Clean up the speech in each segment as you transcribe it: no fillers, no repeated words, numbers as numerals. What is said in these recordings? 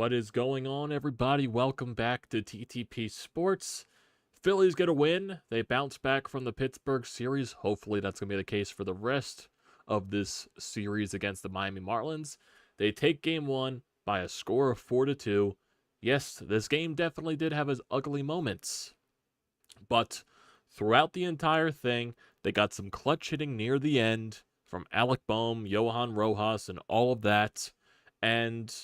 What is going on, everybody? Welcome back to TTP Sports. Phillies get a win. They bounce back from the Pittsburgh series. Hopefully that's going to be the case for the rest of this series against the Miami Marlins. They take game one by a score of 4-2. Yes, this game definitely did have its ugly moments. But throughout the entire thing, they got some clutch hitting near the end from Alec Bohm, Johan Rojas, and all of that. And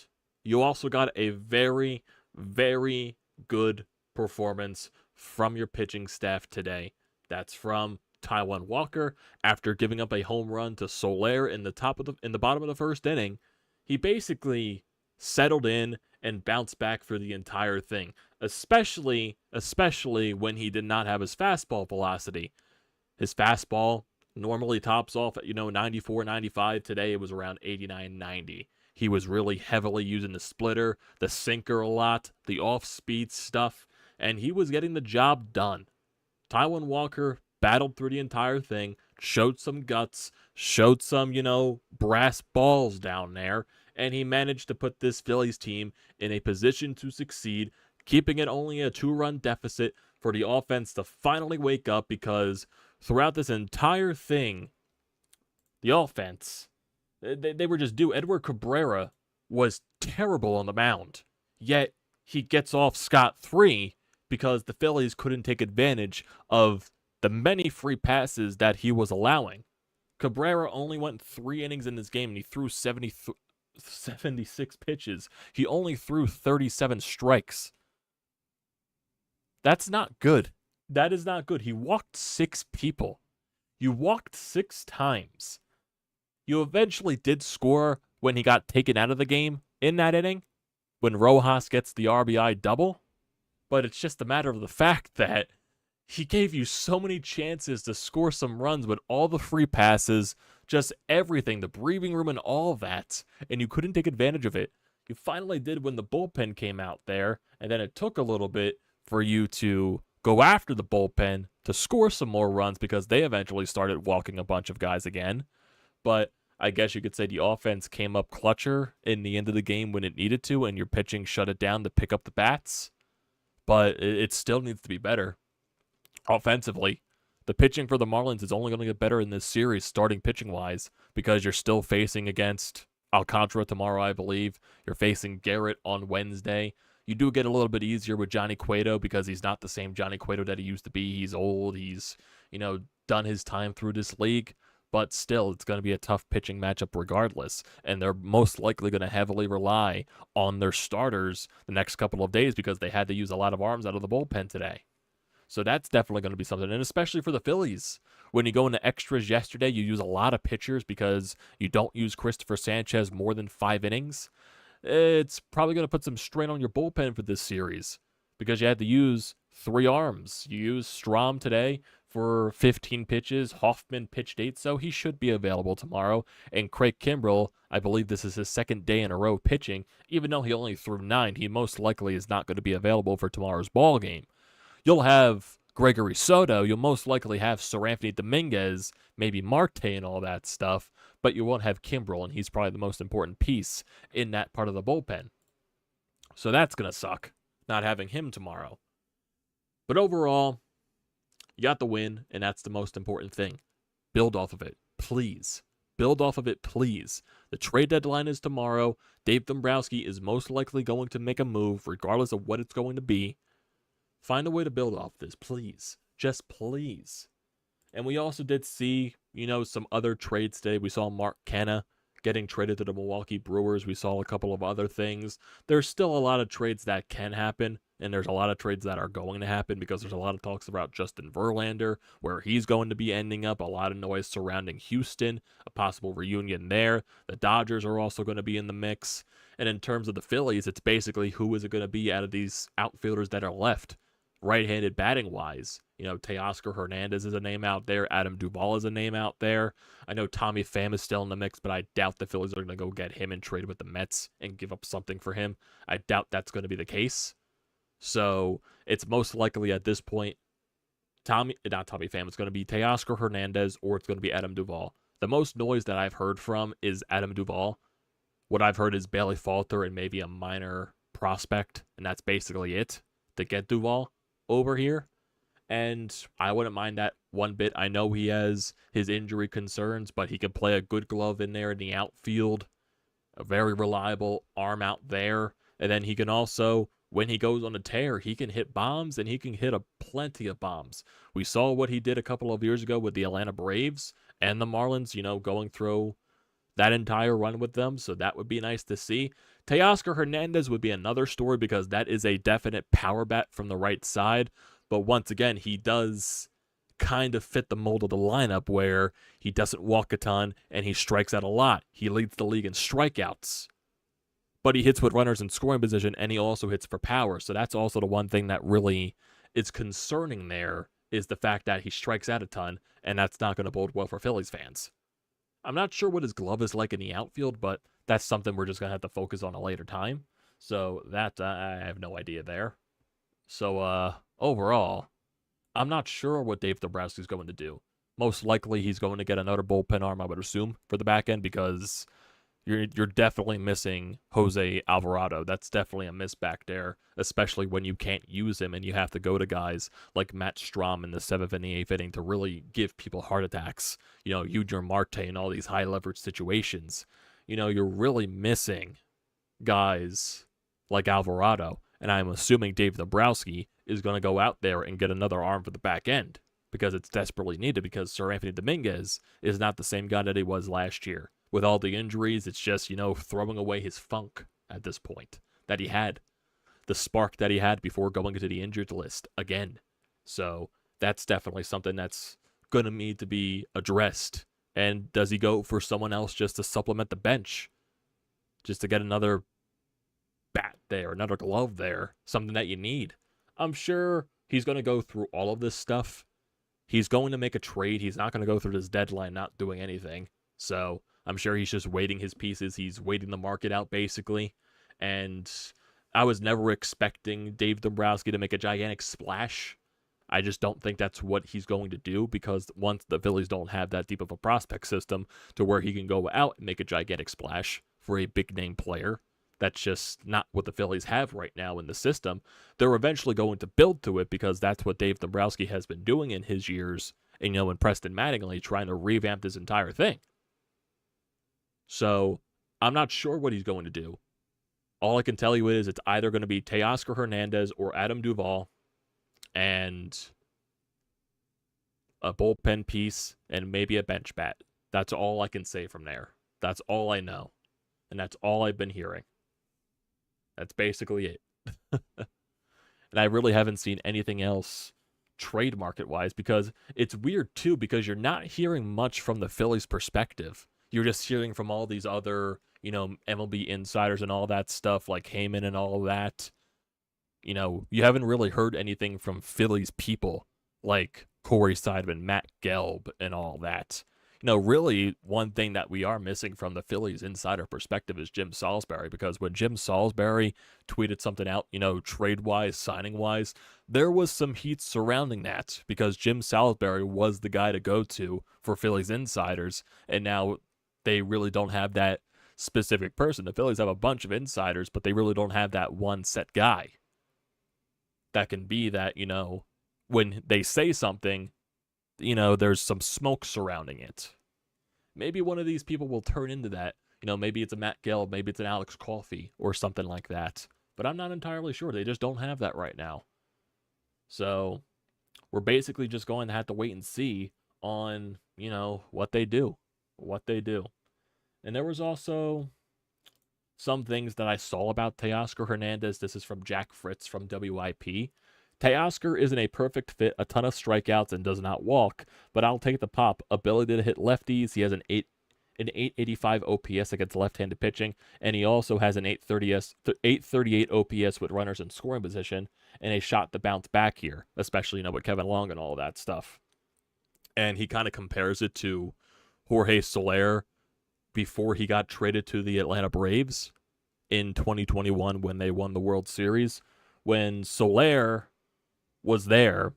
you also got a very, very good performance from your pitching staff today. That's from Taijuan Walker. After giving up a home run to Soler in the bottom of the first inning, he basically settled in and bounced back for the entire thing. Especially when he did not have his fastball velocity. His fastball normally tops off at 94, 95. Today it was around 89, 90. He was really heavily using the splitter, the sinker a lot, the off-speed stuff, and he was getting the job done. Taijuan Walker battled through the entire thing, showed some guts, showed some, brass balls down there, and he managed to put this Phillies team in a position to succeed, keeping it only a 2-run deficit for the offense to finally wake up, because throughout this entire thing, the offense, they were just due. Edward Cabrera was terrible on the mound, yet he gets off scot-free because the Phillies couldn't take advantage of the many free passes that he was allowing. Cabrera only went 3 innings in this game, and he threw 76 pitches. He only threw 37 strikes. That's not good. That is not good. He walked 6 people. You walked 6 times. You eventually did score when he got taken out of the game in that inning, when Rojas gets the RBI double. But it's just a matter of the fact that he gave you so many chances to score some runs with all the free passes, just everything, the breathing room and all that, and you couldn't take advantage of it. You finally did when the bullpen came out there, and then it took a little bit for you to go after the bullpen to score some more runs because they eventually started walking a bunch of guys again. But I guess you could say the offense came up clutcher in the end of the game when it needed to, and your pitching shut it down to pick up the bats. But it still needs to be better. Offensively, the pitching for the Marlins is only going to get better in this series, starting pitching-wise, because you're still facing against Alcantara tomorrow, I believe. You're facing Garrett on Wednesday. You do get a little bit easier with Johnny Cueto because he's not the same Johnny Cueto that he used to be. He's old. He's, done his time through this league. But still, it's going to be a tough pitching matchup regardless. And they're most likely going to heavily rely on their starters the next couple of days because they had to use a lot of arms out of the bullpen today. So that's definitely going to be something. And especially for the Phillies. When you go into extras yesterday, you use a lot of pitchers because you don't use Christopher Sanchez more than 5 innings. It's probably going to put some strain on your bullpen for this series because you had to use 3 arms. You used Strom today for 15 pitches. Hoffman pitched 8, so he should be available tomorrow. And Craig Kimbrell, I believe this is his 2nd day in a row pitching. Even though he only threw 9, he most likely is not going to be available for tomorrow's ball game. You'll have Gregory Soto. You'll most likely have Seranthony Dominguez, maybe Marte and all that stuff. But you won't have Kimbrell, and he's probably the most important piece in that part of the bullpen. So that's going to suck, not having him tomorrow. But overall, you got the win, and that's the most important thing. Build off of it, please. Build off of it, please. The trade deadline is tomorrow. Dave Dombrowski is most likely going to make a move, regardless of what it's going to be. Find a way to build off this, please. Just please. And we also did see, some other trades today. We saw Mark Canha getting traded to the Milwaukee Brewers. We saw a couple of other things. There's still a lot of trades that can happen, and there's a lot of trades that are going to happen because there's a lot of talks about Justin Verlander, where he's going to be ending up, a lot of noise surrounding Houston, a possible reunion there. The Dodgers are also going to be in the mix. And in terms of the Phillies, it's basically who is it going to be out of these outfielders that are left, right-handed batting-wise. Teoscar Hernandez is a name out there. Adam Duvall is a name out there. I know Tommy Pham is still in the mix, but I doubt the Phillies are going to go get him and trade with the Mets and give up something for him. I doubt that's going to be the case. So it's most likely at this point, not Tommy Pham, it's going to be Teoscar Hernandez or it's going to be Adam Duvall. The most noise that I've heard from is Adam Duvall. What I've heard is Bailey Falter and maybe a minor prospect, and that's basically it to get Duvall over here. And I wouldn't mind that one bit. I know he has his injury concerns, but he can play a good glove in there in the outfield. A very reliable arm out there. And then he can also, when he goes on a tear, he can hit bombs, and he can hit a plenty of bombs. We saw what he did a couple of years ago with the Atlanta Braves and the Marlins, going through that entire run with them, so that would be nice to see. Teoscar Hernandez would be another story because that is a definite power bat from the right side, but once again, he does kind of fit the mold of the lineup where he doesn't walk a ton and he strikes out a lot. He leads the league in strikeouts, but he hits with runners in scoring position, and he also hits for power, so that's also the one thing that really is concerning there, is the fact that he strikes out a ton, and that's not going to bode well for Phillies fans. I'm not sure what his glove is like in the outfield, but that's something we're just going to have to focus on a later time. So that, I have no idea there. So, overall, I'm not sure what Dave Dombrowski's going to do. Most likely he's going to get another bullpen arm, I would assume, for the back end, because you're definitely missing Jose Alvarado. That's definitely a miss back there, especially when you can't use him and you have to go to guys like Matt Strahm in the 7th and the 8th inning to really give people heart attacks. Yujir Marte and all these high leverage situations. You're really missing guys like Alvarado, and I'm assuming Dave Dombrowski is going to go out there and get another arm for the back end because it's desperately needed, because Sir Anthony Dominguez is not the same guy that he was last year. With all the injuries, it's just, throwing away his funk at this point that he had. The spark that he had before going into the injured list again. So that's definitely something that's going to need to be addressed. And does he go for someone else just to supplement the bench? Just to get another bat there, another glove there, something that you need? I'm sure he's going to go through all of this stuff. He's going to make a trade. He's not going to go through this deadline not doing anything. So I'm sure he's just waiting his pieces. He's waiting the market out, basically. And I was never expecting Dave Dombrowski to make a gigantic splash. I just don't think that's what he's going to do, because once the Phillies don't have that deep of a prospect system to where he can go out and make a gigantic splash for a big-name player. That's just not what the Phillies have right now in the system. They're eventually going to build to it, because that's what Dave Dombrowski has been doing in his years, and, in Preston Mattingly, trying to revamp this entire thing. So I'm not sure what he's going to do. All I can tell you is it's either going to be Teoscar Hernandez or Adam Duvall and a bullpen piece and maybe a bench bat. That's all I can say from there. That's all I know. And that's all I've been hearing. That's basically it. And I really haven't seen anything else trade market-wise, because it's weird, too, because you're not hearing much from the Phillies' perspective. You're just hearing from all these other, MLB insiders and all that stuff, like Heyman and all that. You haven't really heard anything from Phillies people like Corey Seidman, Matt Gelb, and all that. Really, one thing that we are missing from the Phillies insider perspective is Jim Salisbury, because when Jim Salisbury tweeted something out, trade-wise, signing-wise, there was some heat surrounding that, because Jim Salisbury was the guy to go to for Phillies insiders, and now they really don't have that specific person. The Phillies have a bunch of insiders, but they really don't have that one set guy that can be that, when they say something, there's some smoke surrounding it. Maybe one of these people will turn into that. Maybe it's a Matt Gelb, maybe it's an Alex Coffey or something like that. But I'm not entirely sure. They just don't have that right now. So we're basically just going to have to wait and see on, what they do. And there was also some things that I saw about Teoscar Hernandez. This is from Jack Fritz from WIP. Teoscar isn't a perfect fit, a ton of strikeouts, and does not walk, but I'll take the pop. Ability to hit lefties. He has an 885 OPS against left-handed pitching, and he also has an 838 OPS with runners in scoring position, and a shot to bounce back here, especially, with Kevin Long and all that stuff. And he kind of compares it to Jorge Soler before he got traded to the Atlanta Braves in 2021 when they won the World Series. When Soler was there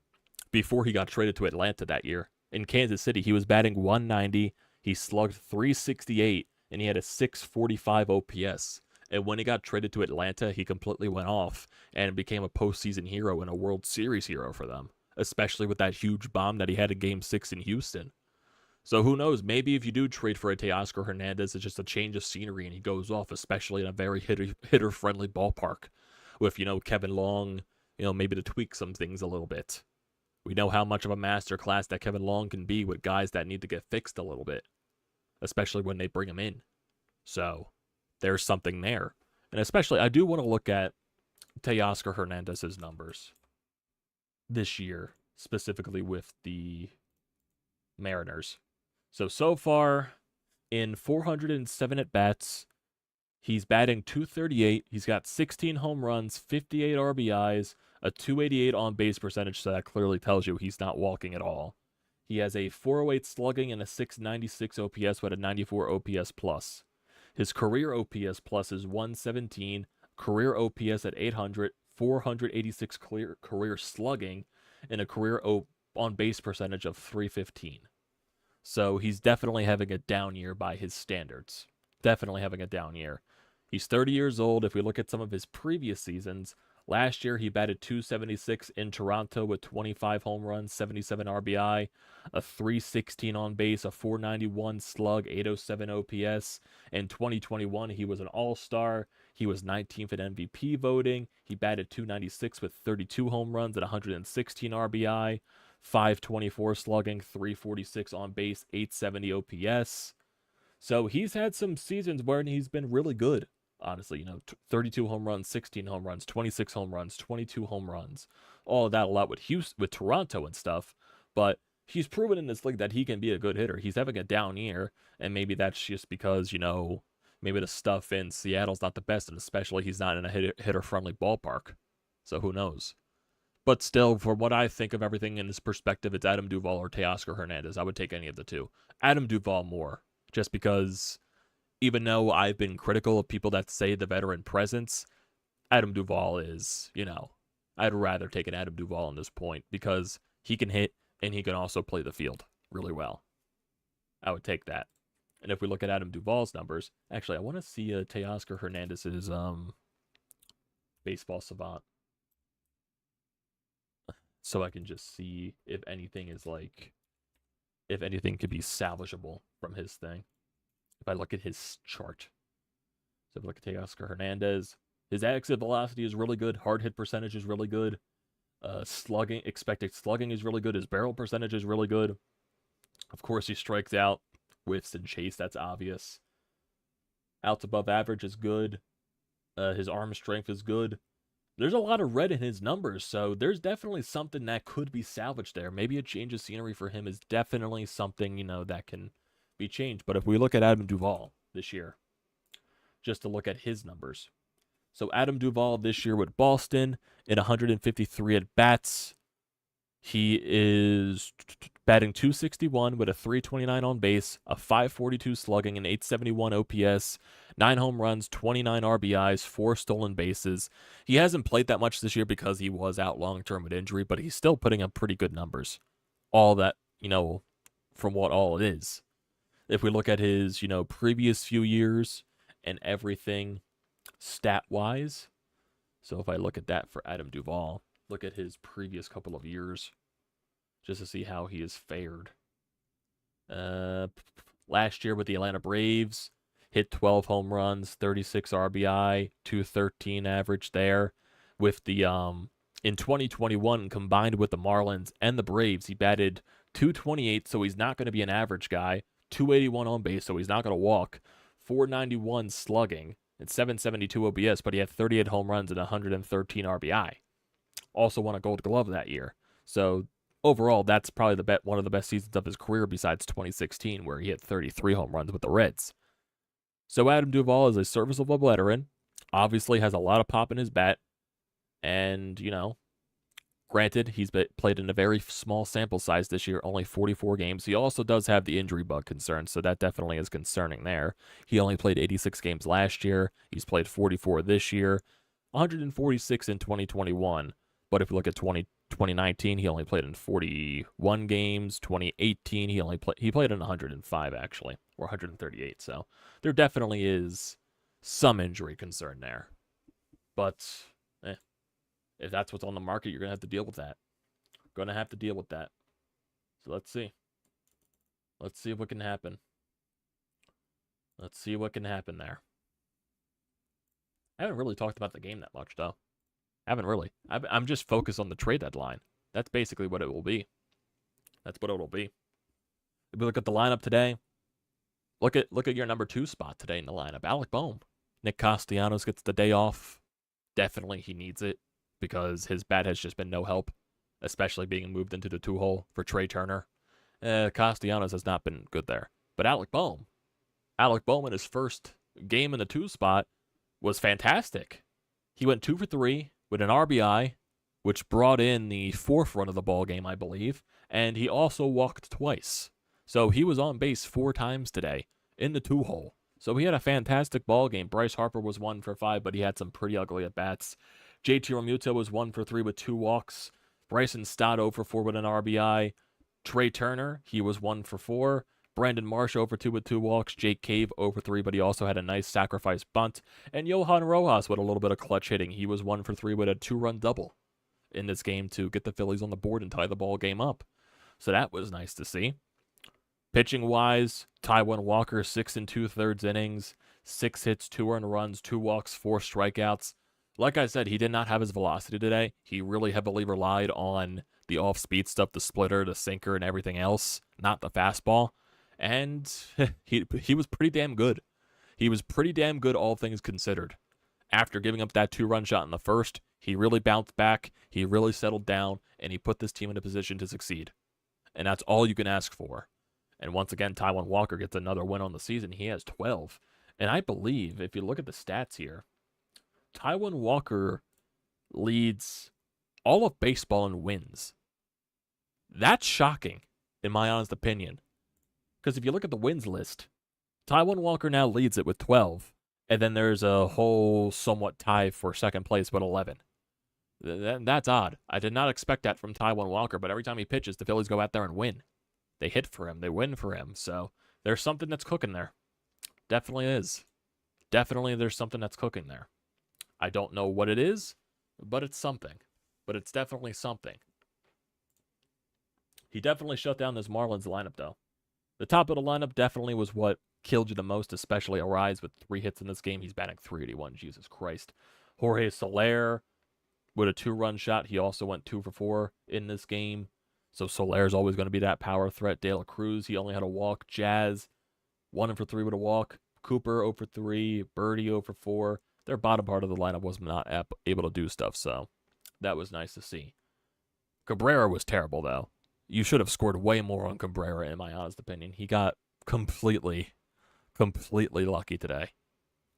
before he got traded to Atlanta that year, in Kansas City, he was batting 190, he slugged 368, and he had a 645 OPS. And when he got traded to Atlanta, he completely went off and became a postseason hero and a World Series hero for them, especially with that huge bomb that he had in Game 6 in Houston. So who knows? Maybe if you do trade for a Teoscar Hernandez, it's just a change of scenery and he goes off, especially in a very hitter-friendly ballpark with, Kevin Long, maybe to tweak some things a little bit. We know how much of a masterclass that Kevin Long can be with guys that need to get fixed a little bit, especially when they bring him in. So there's something there. And especially, I do want to look at Teoscar Hernandez's numbers this year, specifically with the Mariners. So far, in 407 at-bats, he's batting .238. He's got 16 home runs, 58 RBIs, a .288 on-base percentage, so that clearly tells you he's not walking at all. He has a .408 slugging and a .696 OPS with a .94 OPS plus. His career OPS plus is .117, career OPS at .800, .486 career slugging, and a career on-base percentage of .315. So he's definitely having a down year by his standards. Definitely having a down year. He's 30 years old. If we look at some of his previous seasons, last year he batted .276 in Toronto with 25 home runs, 77 RBI, a .316 on base, a .491 slug, 807 OPS. In 2021, he was an all-star. He was 19th in MVP voting. He batted .296 with 32 home runs and 116 RBI. 524 slugging, 346 on base, 870 OPS. So he's had some seasons where he's been really good, honestly. 32 home runs, 16 home runs, 26 home runs, 22 home runs. All of that a lot with Toronto and stuff. But he's proven in this league that he can be a good hitter. He's having a down year, and maybe that's just because, maybe the stuff in Seattle's not the best, and especially he's not in a hitter-friendly ballpark. So who knows? But still, from what I think of everything in this perspective, it's Adam Duvall or Teoscar Hernandez. I would take any of the two. Adam Duvall more, just because even though I've been critical of people that say the veteran presence, Adam Duvall is, I'd rather take an Adam Duvall on this point because he can hit and he can also play the field really well. I would take that. And if we look at Adam Duvall's numbers, actually, I want to see Teoscar Hernandez's baseball savant, so I can just see if anything could be salvageable from his thing. If I look at his chart. So if I look at Teoscar Hernandez, his exit velocity is really good. Hard hit percentage is really good. Expected slugging is really good. His barrel percentage is really good. Of course, he strikes out, whiffs, and chase. That's obvious. Outs above average is good. His arm strength is good. There's a lot of red in his numbers, so there's definitely something that could be salvaged there. Maybe a change of scenery for him is definitely something, that can be changed. But if we look at Adam Duvall this year, just to look at his numbers. So Adam Duvall this year with Boston in 153 at-bats. He is batting .261 with a .329 on base, a .542 slugging, an .871 OPS, 9 home runs, 29 RBIs, 4 stolen bases. He hasn't played that much this year because he was out long-term with injury, but he's still putting up pretty good numbers. All that, from what all it is. If we look at his, previous few years and everything stat-wise, so if I look at that for Adam Duvall, look at his previous couple of years just to see how he has fared. Last year with the Atlanta Braves, hit 12 home runs, 36 RBI, .213 average there. With the in 2021, combined with the Marlins and the Braves, he batted .228, so he's not going to be an average guy. .281 on base, so he's not going to walk. .491 slugging and .772 OPS, but he had 38 home runs and 113 RBI. Also won a Gold Glove that year. So overall, that's probably one of the best seasons of his career besides 2016, where he hit 33 home runs with the Reds. So Adam Duvall is a serviceable veteran. Obviously has a lot of pop in his bat. And, granted, he's played in a very small sample size this year, only 44 games. He also does have the injury bug concern, so that definitely is concerning there. He only played 86 games last year. He's played 44 this year, 146 in 2021. But if you look at 2019, he only played in 41 games. 2018, he played in 105, actually, or 138. So there definitely is some injury concern there. But if that's what's on the market, you're going to have to deal with that. Going to have to deal with that. So let's see. Let's see what can happen. Let's see what can happen there. I haven't really talked about the game that much, though. I haven't really. I'm just focused on the trade deadline. That's basically what it will be. That's what it will be. If we look at the lineup today, look at your number 2 spot today in the lineup. Alec Bohm. Nick Castellanos gets the day off. Definitely he needs it because his bat has just been no help, especially being moved into the 2-hole for Trey Turner. Castellanos has not been good there. But Alec Bohm in his first game in the 2 spot was fantastic. He went 2 for 3 with an RBI, which brought in the 4th run of the ball game, I believe, and he also walked twice. So he was on base 4 times today in the 2-hole. So he had a fantastic ball game. Bryce Harper was 1 for 5, but he had some pretty ugly at-bats. JT Realmuto was 1 for 3 with 2 walks. Bryson Stott 0 for 4 with an RBI. Trey Turner, he was 1 for 4. Brandon Marsh 0 for 2 with 2 walks. Jake Cave 0 for 3, but he also had a nice sacrifice bunt. And Johan Rojas with a little bit of clutch hitting. He was 1 for 3 with a 2-run double in this game to get the Phillies on the board and tie the ball game up. So that was nice to see. Pitching-wise, Taijuan Walker, 6 2/3 innings, 6 hits, 2 earned runs, 2 walks, 4 strikeouts. Like I said, he did not have his velocity today. He really heavily relied on the off-speed stuff, the splitter, the sinker, and everything else, not the fastball. And he was pretty damn good. He was pretty damn good, all things considered. After giving up that 2-run shot in the first, he really bounced back, he really settled down, and he put this team in a position to succeed. And that's all you can ask for. And once again, Taijuan Walker gets another win on the season. He has 12. And I believe, if you look at the stats here, Taijuan Walker leads all of baseball in wins. That's shocking, in my honest opinion. Because if you look at the wins list, Taijuan Walker now leads it with 12. And then there's a whole somewhat tie for second place with 11. That's odd. I did not expect that from Taijuan Walker, but every time he pitches, the Phillies go out there and win. They hit for him. They win for him. So there's something that's cooking there. Definitely is. Definitely there's something that's cooking there. I don't know what it is, but it's something. But it's definitely something. He definitely shut down this Marlins lineup, though. The top of the lineup definitely was what killed you the most, especially Rhys with 3 hits in this game. He's batting .381. Jesus Christ. Jorge Soler with a 2-run shot. He also went 2 for 4 in this game. So Soler's always going to be that power threat. De La Cruz, he only had a walk. Jazz, 1 for 3 with a walk. Cooper, 0 for 3. Birdie, 0 for 4. Their bottom part of the lineup was not able to do stuff, so that was nice to see. Cabrera was terrible, though. You should have scored way more on Cabrera, in my honest opinion. He got completely lucky today.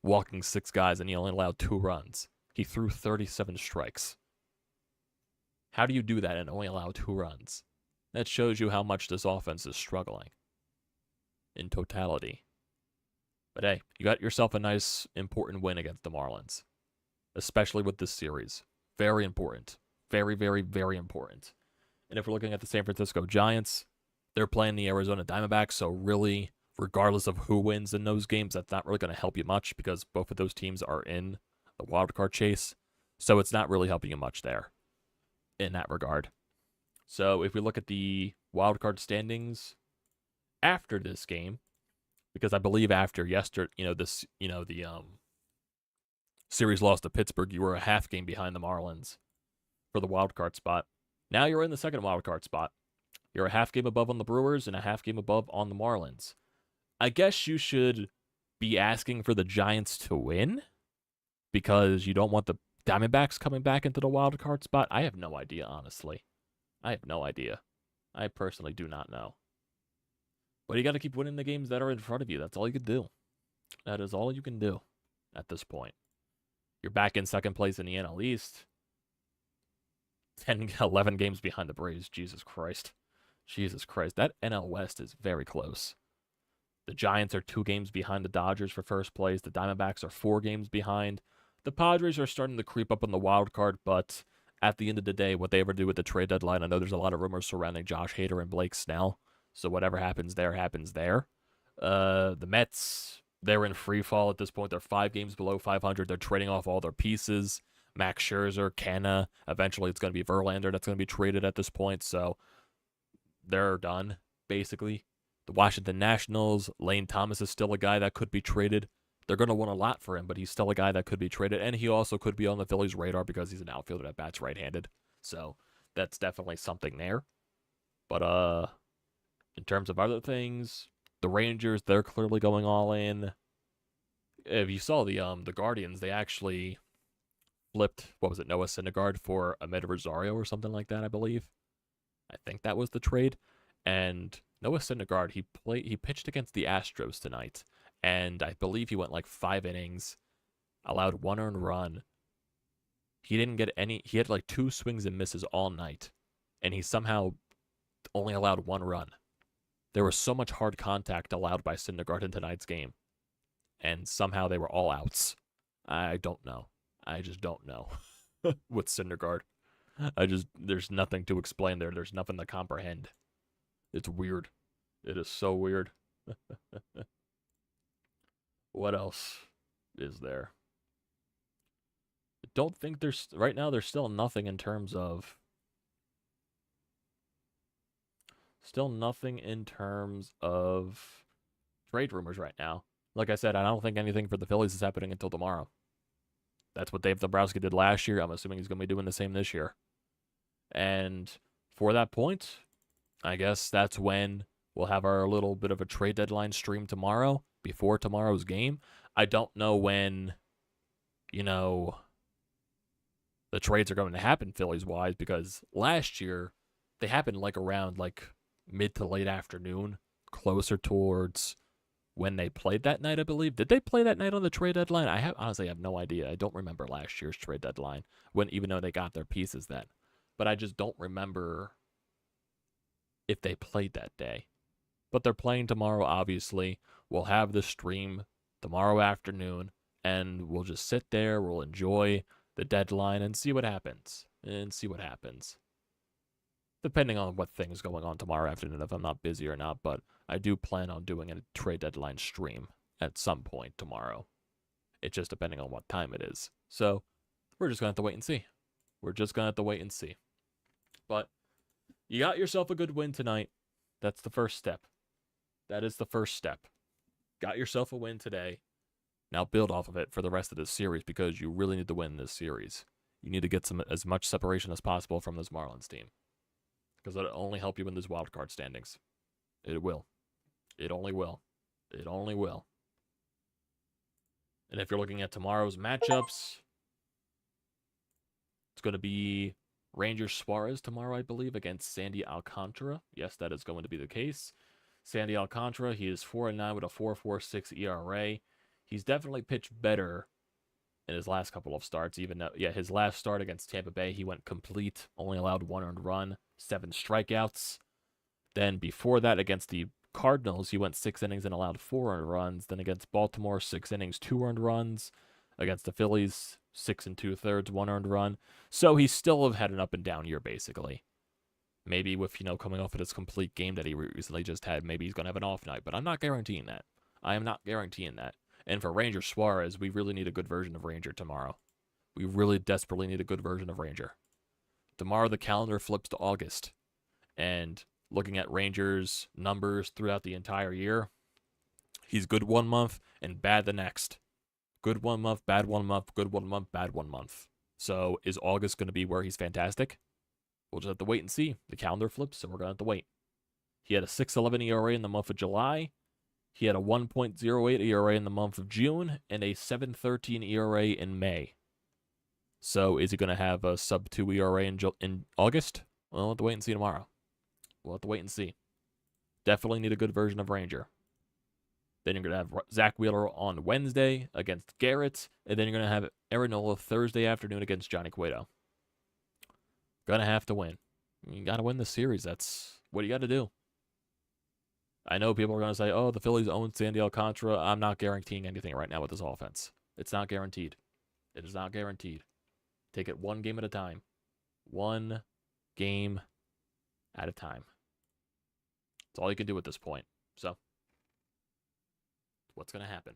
Walking 6 guys, and he only allowed 2 runs. He threw 37 strikes. How do you do that and only allow 2 runs? That shows you how much this offense is struggling in totality. But hey, you got yourself a nice, important win against the Marlins, especially with this series. Very important. Very, very, very important. And if we're looking at the San Francisco Giants, they're playing the Arizona Diamondbacks, so really, regardless of who wins in those games, that's not really going to help you much because both of those teams are in the wildcard chase, so it's not really helping you much there in that regard. So if we look at the wildcard standings after this game, because I believe after yesterday, the series loss to Pittsburgh, you were a half game behind the Marlins for the wildcard spot. Now you're in the second wildcard spot. You're a half game above on the Brewers and a half game above on the Marlins. I guess you should be asking for the Giants to win because you don't want the Diamondbacks coming back into the wildcard spot. I have no idea, honestly. I have no idea. I personally do not know. But you got to keep winning the games that are in front of you. That's all you can do. That is all you can do at this point. You're back in second place in the NL East. 11 games behind the Braves. Jesus Christ. Jesus Christ. That NL West is very close. The Giants are 2 games behind the Dodgers for first place. The Diamondbacks are 4 games behind. The Padres are starting to creep up on the wild card, but at the end of the day, what they ever do with the trade deadline, I know there's a lot of rumors surrounding Josh Hader and Blake Snell. So whatever happens there, happens there. The Mets, they're in free fall at this point. They're 5 games below 500. They're trading off all their pieces. Max Scherzer, Canna. Eventually, it's going to be Verlander that's going to be traded at this point. So they're done, basically. The Washington Nationals, Lane Thomas is still a guy that could be traded. They're going to want a lot for him, but he's still a guy that could be traded. And he also could be on the Phillies' radar because he's an outfielder that bats right-handed. So that's definitely something there. But in terms of other things, the Rangers, they're clearly going all in. If you saw the Guardians, they actually flipped, what was it, Noah Syndergaard for Amed Rosario or something like that, I believe. I think that was the trade. And Noah Syndergaard, he pitched against the Astros tonight, and I believe he went like 5 innings, allowed 1 earned run. He didn't get any, he had like 2 swings and misses all night, and he somehow only allowed 1 run. There was so much hard contact allowed by Syndergaard in tonight's game, and somehow they were all outs. I don't know. I just don't know with Syndergaard. There's nothing to explain there. There's nothing to comprehend. It's weird. It is so weird. What else is there? I don't think there's, right now there's still nothing in terms of, trade rumors right now. Like I said, I don't think anything for the Phillies is happening until tomorrow. That's what Dave Dombrowski did last year. I'm assuming he's going to be doing the same this year. And for that point, I guess that's when we'll have our little bit of a trade deadline stream tomorrow, before tomorrow's game. I don't know when, the trades are going to happen Phillies-wise, because last year, they happened like around like mid to late afternoon, closer towards when they played that night, I believe. Did they play that night on the trade deadline? I honestly have no idea. I don't remember last year's trade deadline, even though they got their pieces then. But I just don't remember if they played that day. But they're playing tomorrow, obviously. We'll have the stream tomorrow afternoon, and we'll just sit there, we'll enjoy the deadline and see what happens. Depending on what things going on tomorrow afternoon, if I'm not busy or not, but I do plan on doing a trade deadline stream at some point tomorrow. It's just depending on what time it is. So we're just going to have to wait and see. But you got yourself a good win tonight. That's the first step. That is the first step. Got yourself a win today. Now build off of it for the rest of this series, because you really need to win this series. You need to get as much separation as possible from this Marlins team, because it'll only help you in these wild card standings. It will. It only will. It only will. And if you're looking at tomorrow's matchups, it's going to be Rangers Suarez tomorrow, I believe, against Sandy Alcantara. Yes, that is going to be the case. Sandy Alcantara, he is 4-9 with a 4.46 ERA. He's definitely pitched better in his last couple of starts, even though, his last start against Tampa Bay, he went complete, only allowed 1 earned run, 7 strikeouts. Then before that, against the Cardinals, he went 6 innings and allowed 4 earned runs. Then against Baltimore, 6 innings, 2 earned runs. Against the Phillies, 6 2/3, 1 earned run. So he still have had an up and down year, basically. Maybe with, coming off of this complete game that he recently just had, maybe he's going to have an off night, but I'm not guaranteeing that. I am not guaranteeing that. And for Ranger Suarez, we really need a good version of Ranger tomorrow. We really desperately need a good version of Ranger. Tomorrow, the calendar flips to August. And looking at Rangers' numbers throughout the entire year, he's good one month and bad the next. Good 1 month, bad 1 month, good 1 month, bad 1 month. So is August going to be where he's fantastic? We'll just have to wait and see. The calendar flips, so we're going to have to wait. He had a 6.11 ERA in the month of July. He had a 1.08 ERA in the month of June and a 7.13 ERA in May. So is he going to have a sub-2 ERA in August? We'll have to wait and see tomorrow. We'll have to wait and see. Definitely need a good version of Ranger. Then you're going to have Zack Wheeler on Wednesday against Garrett. And then you're going to have Aaron Nola Thursday afternoon against Johnny Cueto. Going to have to win. You got to win the series. That's what you got to do. I know people are going to say, oh, the Phillies own Sandy Alcantara. I'm not guaranteeing anything right now with this offense. It's not guaranteed. It is not guaranteed. Take it 1 game at a time. 1 game at a time. That's all you can do at this point. So, what's going to happen?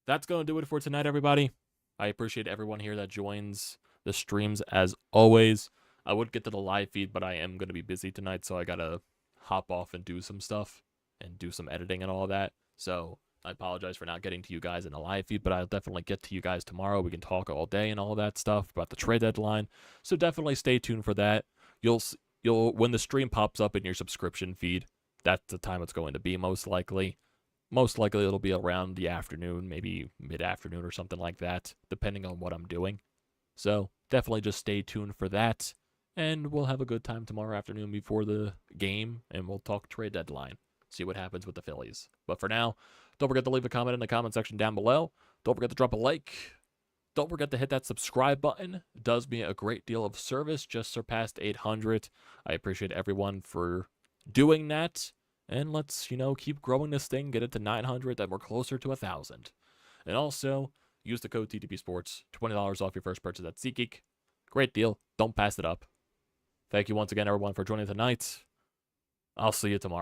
that's going to do it for tonight, everybody. I appreciate everyone here that joins the streams as always. I would get to the live feed, but I am going to be busy tonight, so I got to hop off and do some stuff and do some editing and all that. So I apologize for not getting to you guys in the live feed, but I'll definitely get to you guys tomorrow. We can talk all day and all that stuff about the trade deadline. So definitely stay tuned for that. You'll when the stream pops up in your subscription feed, that's the time it's going to be most likely. Most likely it'll be around the afternoon, maybe mid-afternoon or something like that, depending on what I'm doing. So definitely just stay tuned for that. And we'll have a good time tomorrow afternoon before the game, and we'll talk trade deadline. See what happens with the Phillies. But for now, don't forget to leave a comment in the comment section down below. Don't forget to drop a like. Don't forget to hit that subscribe button. It does me a great deal of service. Just surpassed 800. I appreciate everyone for doing that. And let's, keep growing this thing, get it to 900, then we're closer to 1,000. And also, use the code TTPSPORTS, $20 off your first purchase at SeatGeek. Great deal. Don't pass it up. Thank you once again, everyone, for joining tonight. I'll see you tomorrow.